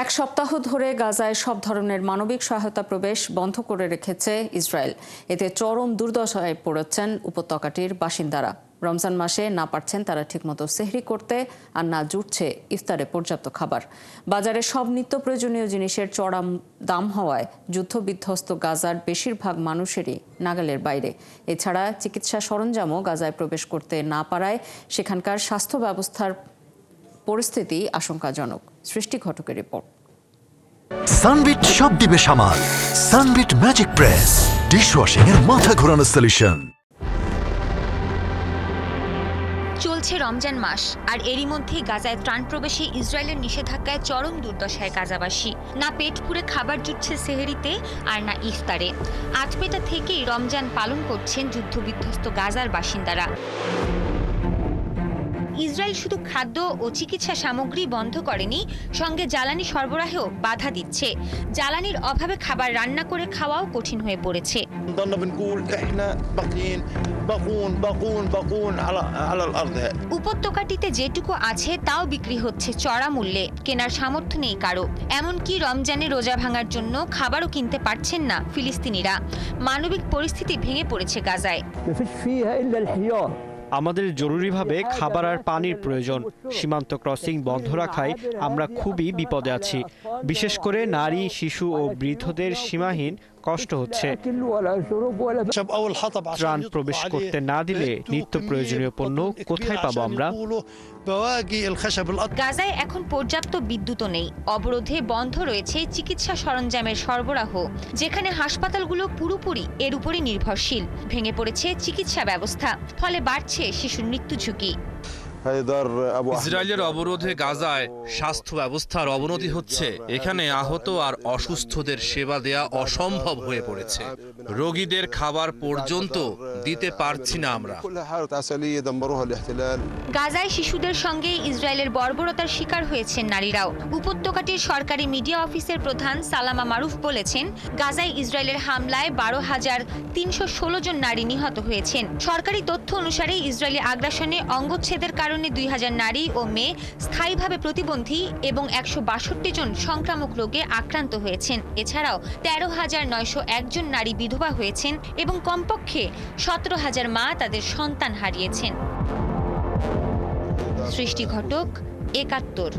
এক সপ্তাহ ধরে গাজায় সব ধরনের মানবিক সহায়তা প্রবেশ বন্ধ করে রেখেছে ইসরায়েল। এতে চরম দুর্দশায় পড়েছেন উপত্যকাটির বাসিন্দারা। রমজান মাসে না পারছেন তারা ঠিকমতো সেহরি করতে, আর না জুটছে ইফতারে পর্যাপ্ত খাবার। বাজারে সব নিত্য প্রয়োজনীয় জিনিসের চড়া দাম হওয়ায় যুদ্ধবিধ্বস্ত গাজার বেশিরভাগ মানুষেরই নাগালের বাইরে। এছাড়া চিকিৎসা সরঞ্জামও গাজায় প্রবেশ করতে না পারায় সেখানকার স্বাস্থ্য ব্যবস্থার পরিস্থিতি আশঙ্কাজনক। সৃষ্টি ঘটকের রিপোর্ট। সানবিট সব দিবে সামাল। সানবিট ম্যাজিক প্রেস ডিশওয়াশিং এর মাথা ঘোরানো সলিউশন। চলছে রমজান মাস, আর এরই মধ্যেই গাজায় ত্রাণ প্রবেশে ইসরায়েলের নিষেধাজ্ঞায় চরম দুর্দশায় গাজাবাসী। না পেট পুরে খাবার জুটছে সেহরিতে, আর না ইফতারে। আধপেটা থেকেই রমজান পালন করছেন যুদ্ধবিধ্বস্ত গাজার বাসিন্দারা। ইসরায়েল শুধু খাদ্য ও চিকিৎসা সামগ্রী বন্ধ করেনি, সঙ্গে জ্বালানি সরবরাহেও বাধা দিচ্ছে। জ্বালানির অভাবে খাবার রান্না করে খাওয়াও কঠিন হয়ে পড়েছে। উপত্যকাটিতে যেটুকু আছে তাও বিক্রি হচ্ছে চড়া মূল্যে, কেনার সামর্থ্য নেই কারো। এমনকি রমজানে রোজা ভাঙার জন্য খাবারও কিনতে পারছেন না ফিলিস্তিনিরা। মানবিক পরিস্থিতি ভেঙে পড়েছে গাজায়। আমাদের জরুরিভাবে খাবার আর পানির প্রয়োজন। সীমান্ত ক্রসিং বন্ধ রাখায় আমরা খুবই বিপদে আছি। বিশেষ করে নারী, শিশু ও বৃদ্ধদের সীমাহীন কষ্ট হচ্ছে। ত্রাণ প্রবেশ করতে না দিলে নিত্য প্রয়োজনীয় পণ্য কোথায় পাবো আমরা? গাজায় এখন পর্যাপ্ত বিদ্যুৎও নেই। অবরোধে বন্ধ রয়েছে চিকিৎসা সরঞ্জামের সরবরাহ, যেখানে হাসপাতালগুলো পুরোপুরি এর উপরই নির্ভরশীল। ভেঙে পড়েছে চিকিৎসা ব্যবস্থা, ফলে বাড়ছে শিশুর মৃত্যু ঝুঁকি। ইসরায়েলের অবরোধে গাজায় স্বাস্থ্য ব্যবস্থার অবনতি হচ্ছে। এখানে আহত আর অসুস্থদের সেবা দেয়া অসম্ভব হয়ে পড়েছে। রোগীদের খাবার পর্যন্ত দিতে পারছি না আমরা। গাজায় শিশুদের সঙ্গে ইসরায়েলের বর্বরতার শিকার হয়েছেন নারীরাও। উপত্যকাটির সরকারি মিডিয়া অফিসের প্রধান সালামা মারুফ বলেছেন, গাজায় ইসরায়েলের হামলায় 12,316 জন নারী নিহত হয়েছেন। সরকারি তথ্য অনুসারে ইসরায়েলি আগ্রাসনে অঙ্গচ্ছেদের কারণে 2000 নারী ও মেয়ে স্থায়ীভাবে প্রতিবন্ধী এবং 162 জন সংক্রামক রোগে আক্রান্ত হয়েছেন। এছাড়াও 13,901 জন নারী বিধবা হয়েছেন এবং কমপক্ষে 17,000 মা তাদের সন্তান হারিয়েছেন। সৃষ্টি ঘটক, 71।